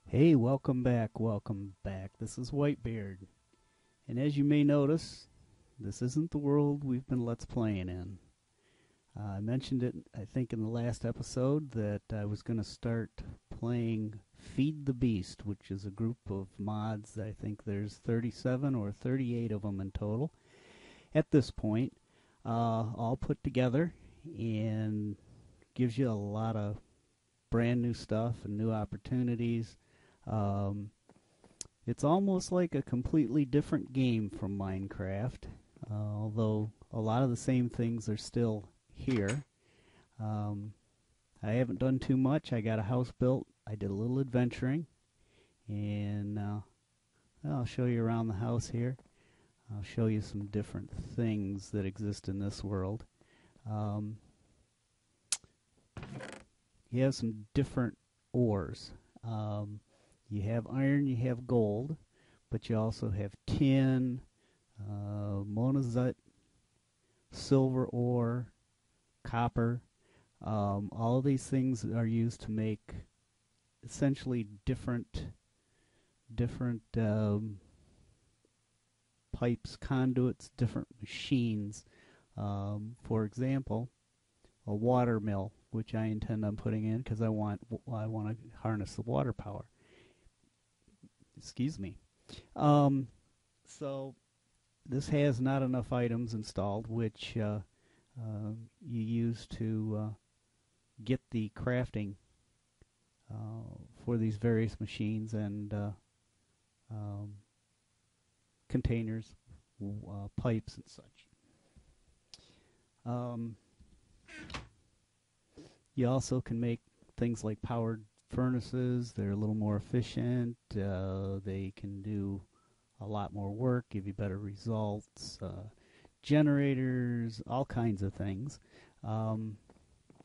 Hey, welcome back. This is Whitebeard. And as you may notice, this isn't the world we've been Let's Playing in. I mentioned it, I think, in the last episode that I was going to start playing Feed the Beast, which is a group of mods. I think there's 37 or 38 of them in total at this point, all put together, and gives you a lot of brand new stuff and new opportunities. It's almost like a completely different game from Minecraft, although a lot of the same things are still here. I haven't done too much. I got a house built. I did a little adventuring, and I'll show you around the house here. I'll show you some different things that exist in this world. You have some different ores. You have iron, you have gold, but you also have tin, monazite, silver ore, copper. All of these things are used to make essentially different pipes, conduits, different machines. For example, a water mill, which I intend on putting in because I want to harness the water power. Excuse me. So this has not enough items installed, which you use to get the crafting for these various machines and containers, pipes, and such. You also can make things like powered furnaces. They're a little more efficient. They can do a lot more work, give you better results. Generators, all kinds of things. And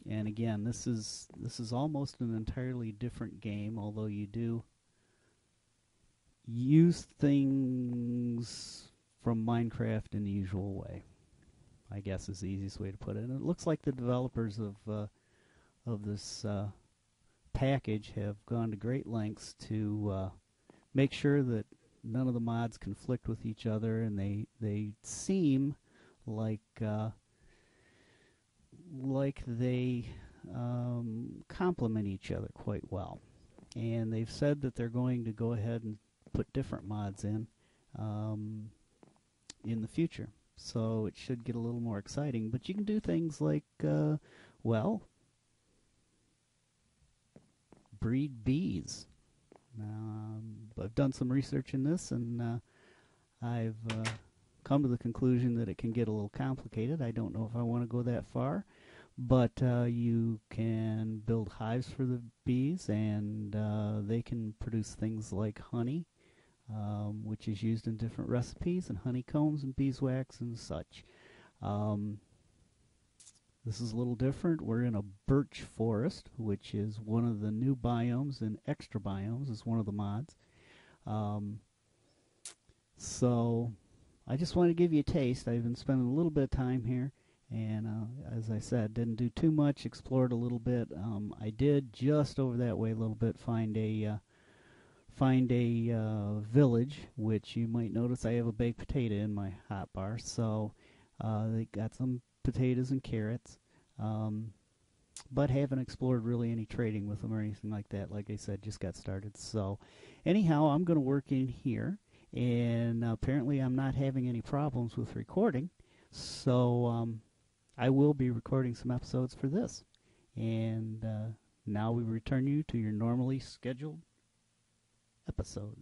again, this is almost an entirely different game, although you do use things from Minecraft in the usual way, I guess is the easiest way to put it. And it looks like the developers of this package have gone to great lengths to make sure that none of the mods conflict with each other, and they seem like they complement each other quite well. And they've said that they're going to go ahead and put different mods in the future. So it should get a little more exciting. But you can do things like, breed bees. I've done some research in this, and I've come to the conclusion that it can get a little complicated. I don't know if I want to go that far, but you can build hives for the bees, and they can produce things like honey, which is used in different recipes, and honeycombs and beeswax and such. This is a little different. We're in a birch forest, which is one of the new biomes, and extra biomes is one of the mods. So I just want to give you a taste. I've been spending a little bit of time here, and as I said, didn't do too much, explored a little bit. I did just over that way a little bit find a village, which you might notice I have a baked potato in my hotbar. So they got some potatoes and carrots, but haven't explored really any trading with them or anything like that. Like I said, just got started. So anyhow, I'm going to work in here, and apparently I'm not having any problems with recording, so I will be recording some episodes for this. And now we return you to your normally scheduled episode.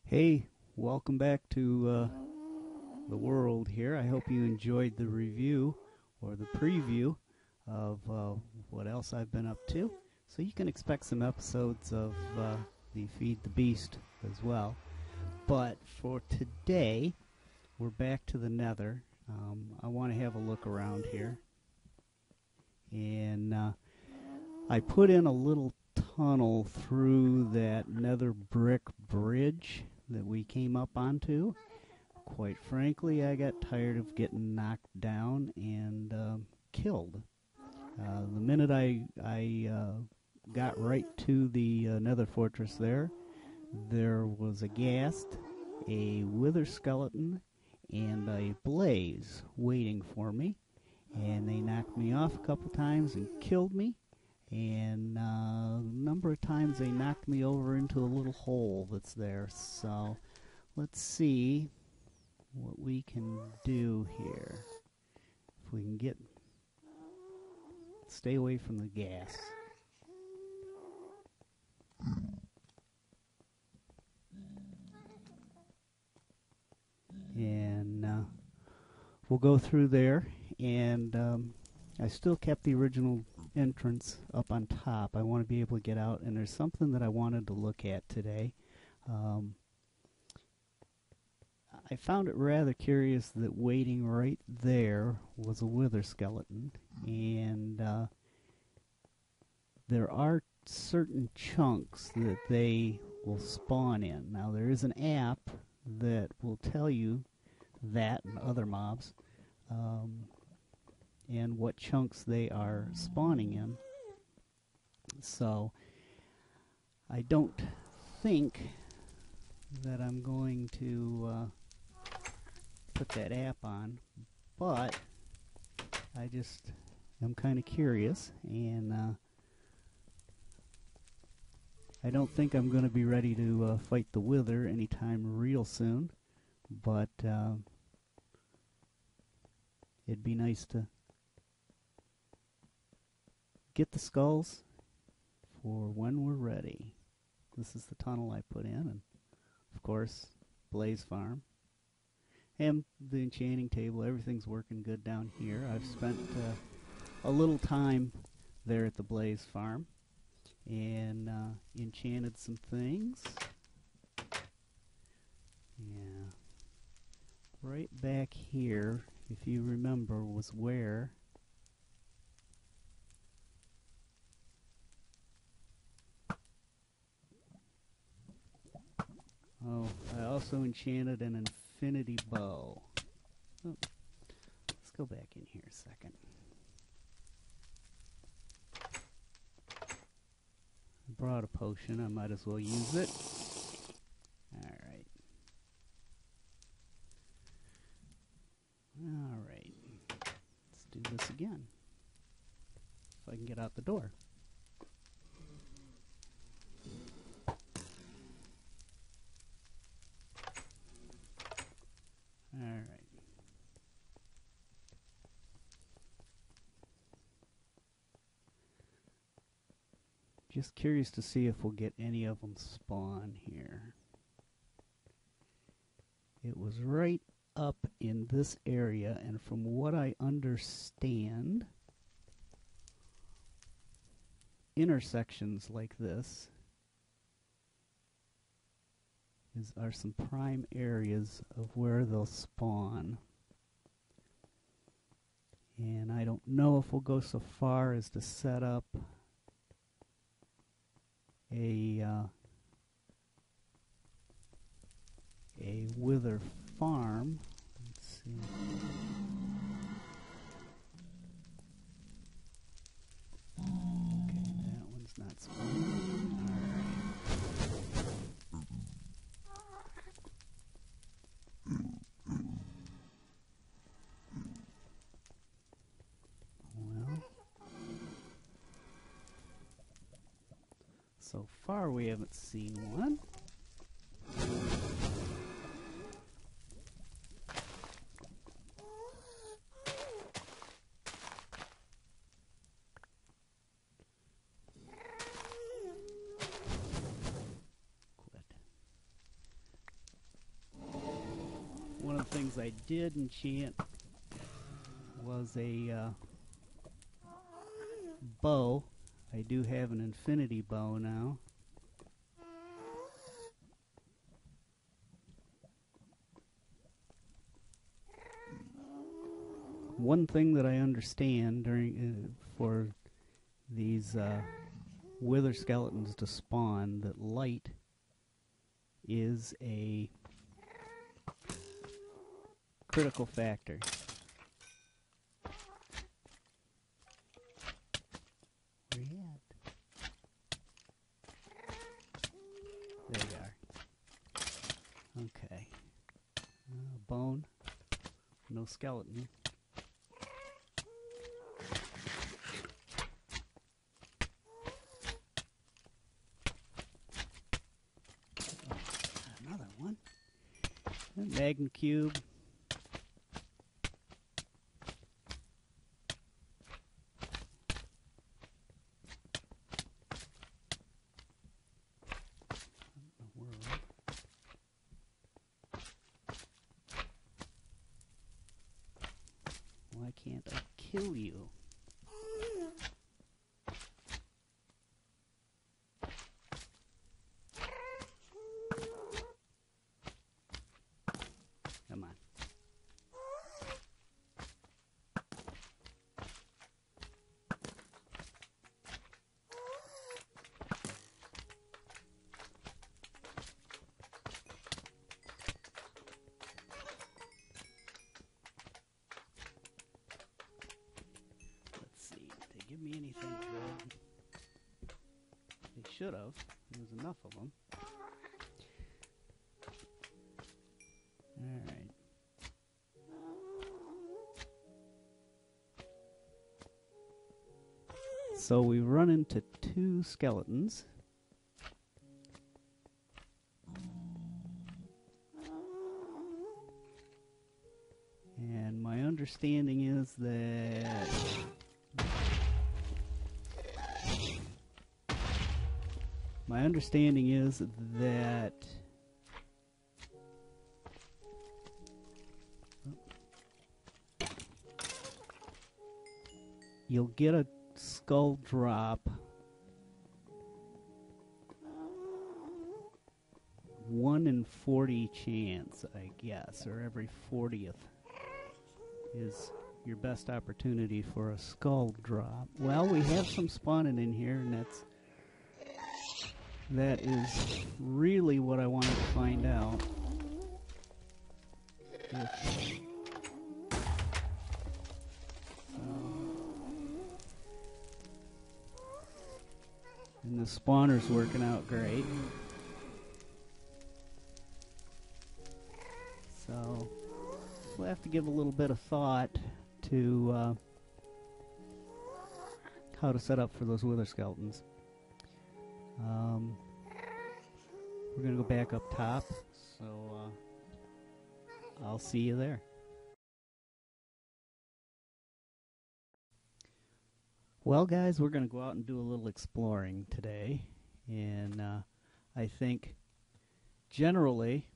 Hey, welcome back to the world here. I hope you enjoyed the review or the preview of what else I've been up to. So you can expect some episodes of the Feed the Beast as well. But for today, we're back to the Nether. I want to have a look around here. And I put in a little tunnel through that nether brick bridge that we came up onto. Quite frankly, I got tired of getting knocked down and killed. The minute I got right to the nether fortress there was a ghast, a wither skeleton, and a blaze waiting for me. And they knocked me off a couple times and killed me. And a number of times they knocked me over into a little hole that's there. So let's see what we can do here. If we can stay away from the gas. And we'll go through there, and I still kept the original entrance up on top. I want to be able to get out, and there's something that I wanted to look at today. I found it rather curious that waiting right there was a wither skeleton, and there are certain chunks that they will spawn in. Now, there is an app that will tell you that and other mobs and what chunks they are spawning in. So I don't think that I'm going to put that app on, but I just am kind of curious, and I don't think I'm going to be ready to fight the Wither anytime real soon, but it'd be nice to get the skulls for when we're ready. This is the tunnel I put in, and of course, Blaze Farm. And the enchanting table, everything's working good down here. I've spent a little time there at the Blaze Farm and enchanted some things. Yeah. Right back here, if you remember, was where I also enchanted an infinity bow. Oh, let's go back in here a second. I brought a potion. I might as well use it. Alright. Alright. Let's do this again. If I can get out the door. Alright. Just curious to see if we'll get any of them spawn here. It was right up in this area, and from what I understand, intersections like this are some prime areas of where they'll spawn. And I don't know if we'll go so far as to set up a wither farm. Let's see. Okay, that one's not spawning. So far we haven't seen one. One of the things I did enchant was a bow. I do have an infinity bow now. One thing that I understand during for these wither skeletons to spawn that light is a critical factor. Where you at? There you are. Okay. Bone. No skeleton. Another one. Magma cube. Why can't I kill you? Come on. Give me anything good. They should have. There's enough of them. Alright. So we run into 2 skeletons. And my understanding is that you'll get a skull drop 1 in 40 chance, I guess, or every 40th is your best opportunity for a skull drop. Well, we have some spawning in here, and that is really what I wanted to find out. And the spawner's working out great. So we'll have to give a little bit of thought to how to set up for those wither skeletons. We're going to go back up top, so I'll see you there. Well, guys, we're going to go out and do a little exploring today, and I think generally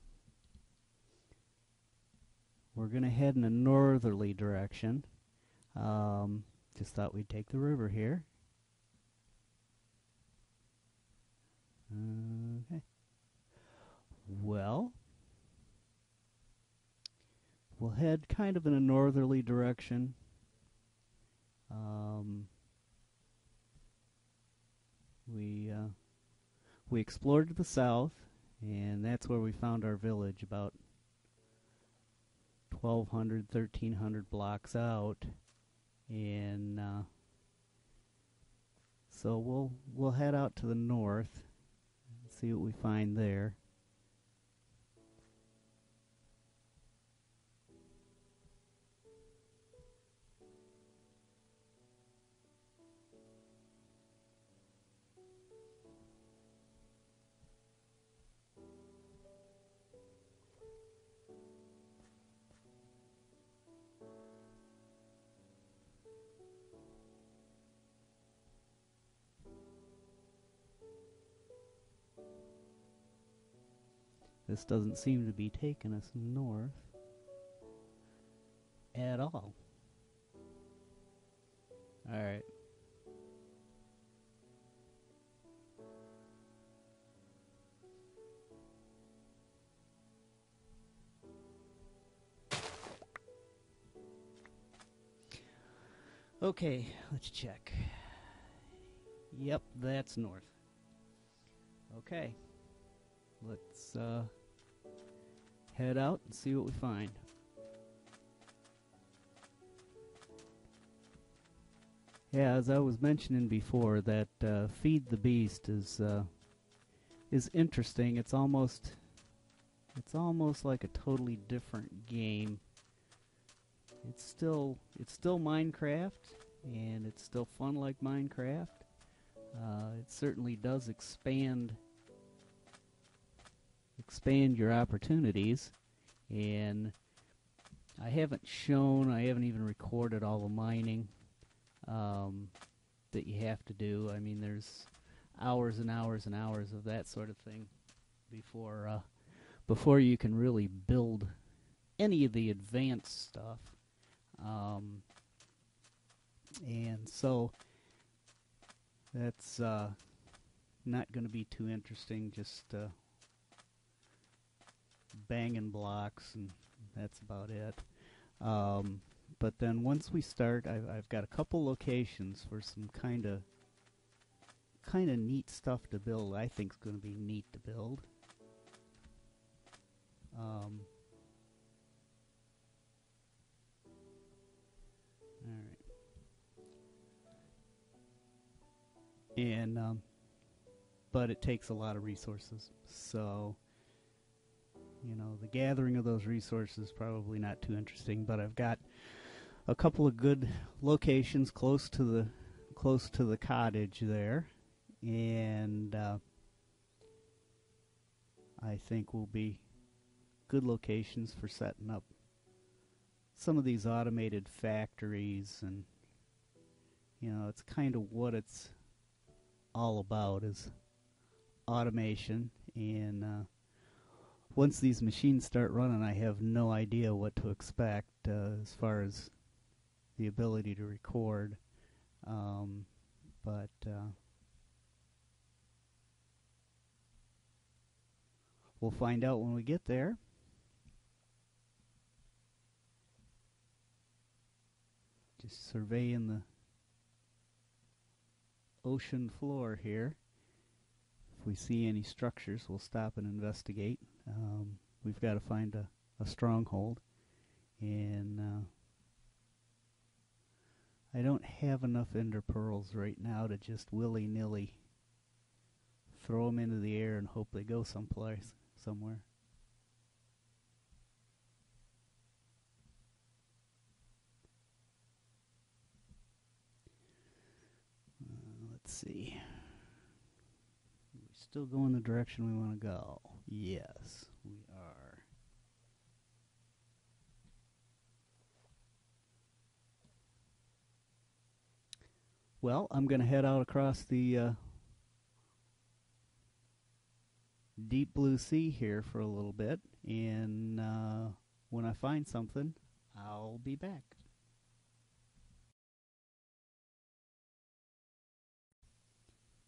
we're going to head in a northerly direction. Just thought we'd take the river here. Okay. Well, we'll head kind of in a northerly direction. We explored to the south, and that's where we found our village, about 1,200, 1,300 blocks out, and so we'll head out to the north and see what we find there. This doesn't seem to be taking us north at all. Alright. Okay, let's check. Yep, that's north. Okay, let's head out and see what we find. Yeah, as I was mentioning before, that Feed the Beast is interesting. It's almost like a totally different game. It's still Minecraft, and it's still fun like Minecraft. It certainly does expand your opportunities, and I haven't even recorded all the mining that you have to do. I mean, there's hours and hours and hours of that sort of thing before you can really build any of the advanced stuff. And so that's not going to be too interesting, just banging blocks, and that's about it. But then once we start, I've got a couple locations for some kind of neat stuff to build. I think it's going to be neat to build. All right. And but it takes a lot of resources, so the gathering of those resources probably not too interesting. But I've got a couple of good locations close to the cottage there, and I think will be good locations for setting up some of these automated factories. And it's kind of what it's all about, is automation. And once these machines start running, I have no idea what to expect as far as the ability to record. But we'll find out when we get there. Just surveying the ocean floor here. If we see any structures, we'll stop and investigate. We've got to find a stronghold, and I don't have enough ender pearls right now to just willy-nilly throw them into the air and hope they go somewhere. Let's see. We're still going the direction we want to go. Yes, we are. Well, I'm going to head out across the deep blue sea here for a little bit, and when I find something, I'll be back.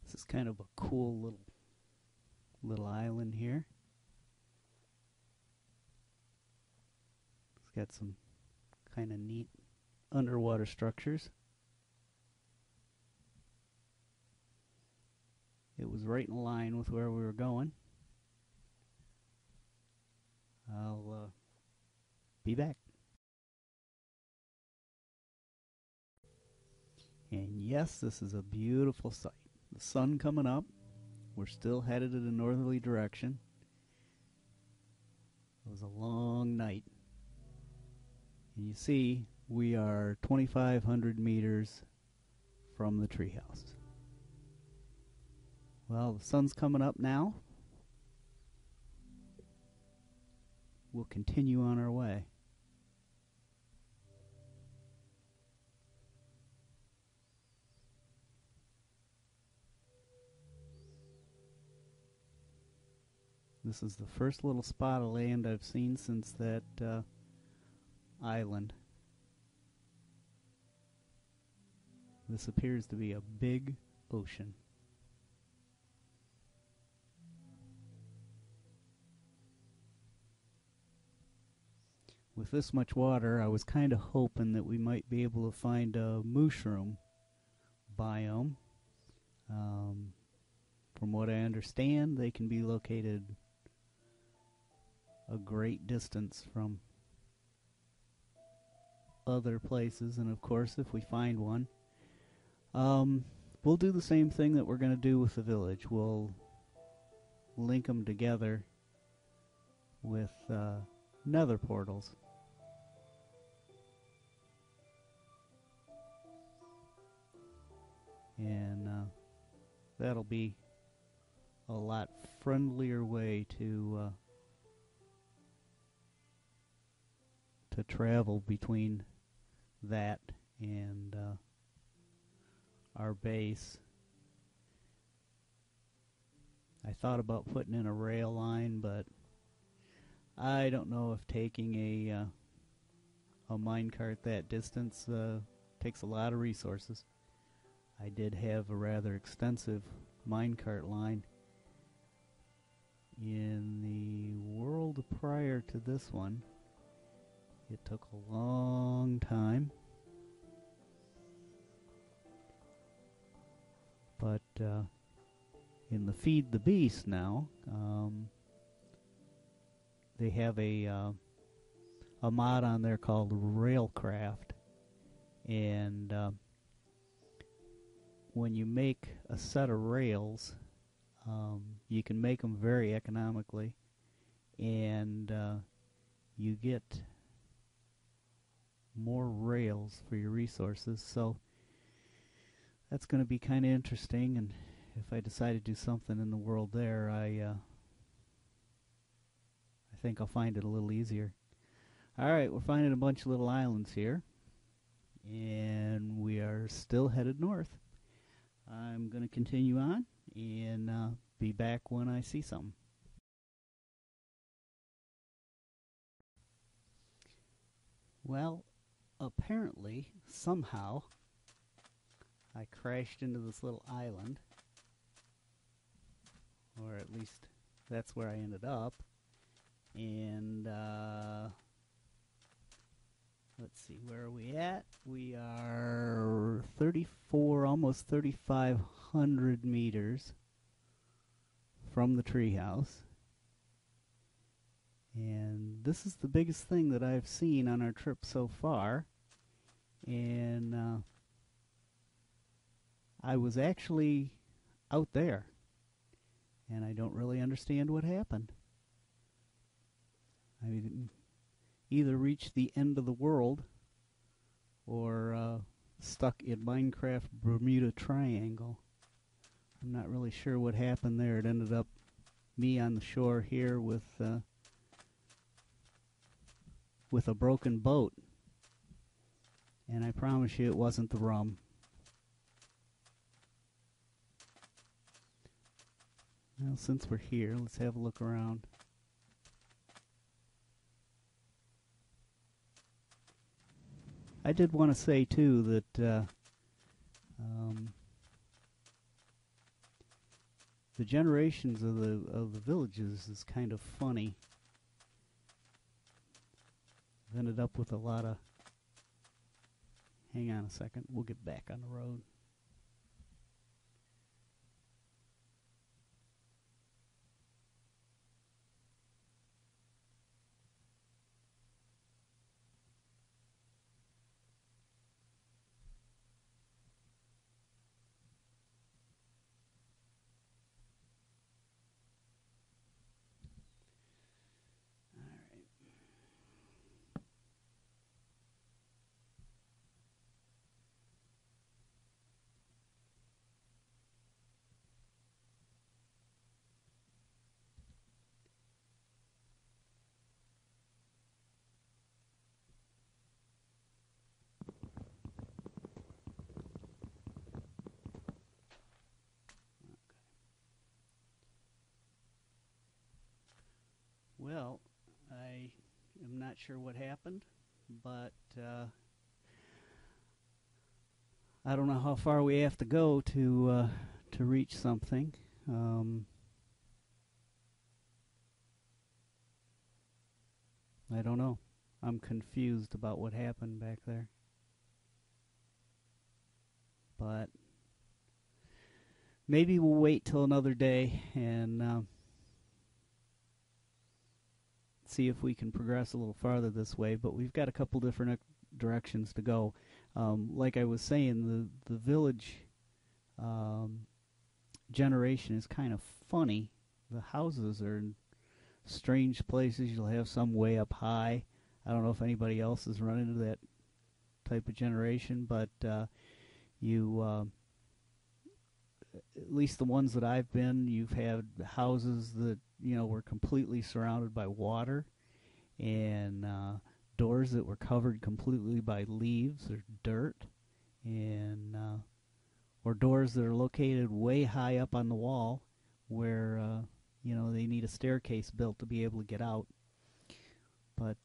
This is kind of a cool little island here. It's got some kind of neat underwater structures. It was right in line with where we were going. I'll be back. And yes, this is a beautiful sight. The sun coming up. We're still headed in a northerly direction. It was a long night. And you see, we are 2,500 meters from the treehouse. Well, the sun's coming up now. We'll continue on our way. This is the first little spot of land I've seen since that island. This appears to be a big ocean. With this much water, I was kind of hoping that we might be able to find a mushroom biome. From what I understand, they can be located a great distance from other places, and of course, if we find one, we'll do the same thing that we're going to do with the village. We'll link them together with nether portals. And that'll be a lot friendlier way to travel between that and our base. I thought about putting in a rail line, but I don't know if taking a minecart that distance takes a lot of resources. I did have a rather extensive minecart line in the world prior to this one. It took a long time, but in the Feed the Beast now, they have a mod on there called Railcraft, and when you make a set of rails, you can make them very economically, and you get more rails for your resources. So that's going to be kind of interesting, and if I decide to do something in the world there, I think I'll find it a little easier. Alright, we're finding a bunch of little islands here, and we are still headed north. I'm going to continue on and be back when I see something. Well, apparently, somehow, I crashed into this little island, or at least that's where I ended up, and let's see, where are we at? We are 34, almost 3,500 meters from the treehouse. And this is the biggest thing that I've seen on our trip so far. And I was actually out there, and I don't really understand what happened. I mean, either reached the end of the world or stuck in Minecraft Bermuda Triangle. I'm not really sure what happened there. It ended up me on the shore here with a broken boat. And I promise you it wasn't the rum. Well, since we're here, let's have a look around. I did want to say, too, that the generations of the villages is kind of funny. I've ended up with a lot of... Hang on a second, we'll get back on the road. Well, I am not sure what happened, but I don't know how far we have to go to reach something. I don't know. I'm confused about what happened back there. But maybe we'll wait till another day and see if we can progress a little farther this way. But we've got a couple different directions to go. Like I was saying, the village generation is kind of funny. The houses are in strange places. You'll have some way up high. I don't know if anybody else has run into that type of generation, but you at least the ones that I've been, you've had houses that were completely surrounded by water, and doors that were covered completely by leaves or dirt, and or doors that are located way high up on the wall, where they need a staircase built to be able to get out. But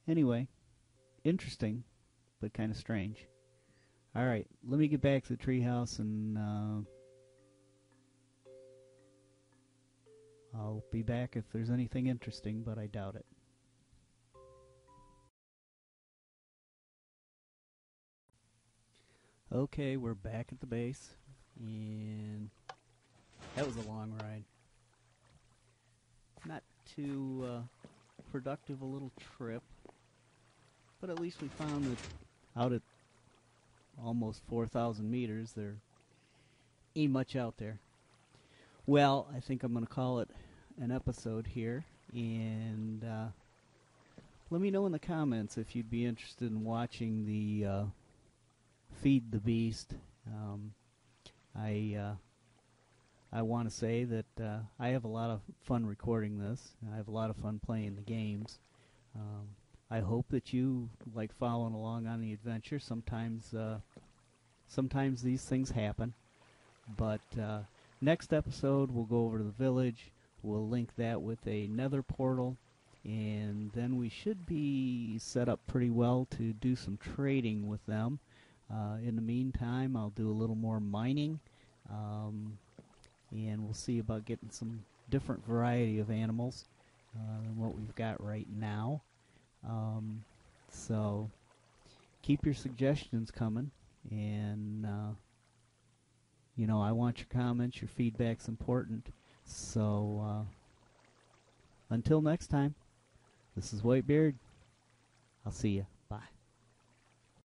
anyway, interesting, but kind of strange. All right, let me get back to the treehouse, and I'll be back if there's anything interesting, but I doubt it. Okay, we're back at the base, and that was a long ride. Not too productive a little trip, but at least we found that out at almost 4,000 meters, there ain't much out there. Well, I think I'm going to call it an episode here, and let me know in the comments if you'd be interested in watching the Feed the Beast. I want to say that I have a lot of fun recording this. I have a lot of fun playing the games. I hope that you like following along on the adventure. Sometimes these things happen. But next episode, we'll go over to the village. We'll link that with a nether portal. And then we should be set up pretty well to do some trading with them. In the meantime, I'll do a little more mining. And we'll see about getting some different variety of animals than what we've got right now. So keep your suggestions coming, and I want your comments. Your feedback's important. So until next time, this is Whitebeard. I'll see you.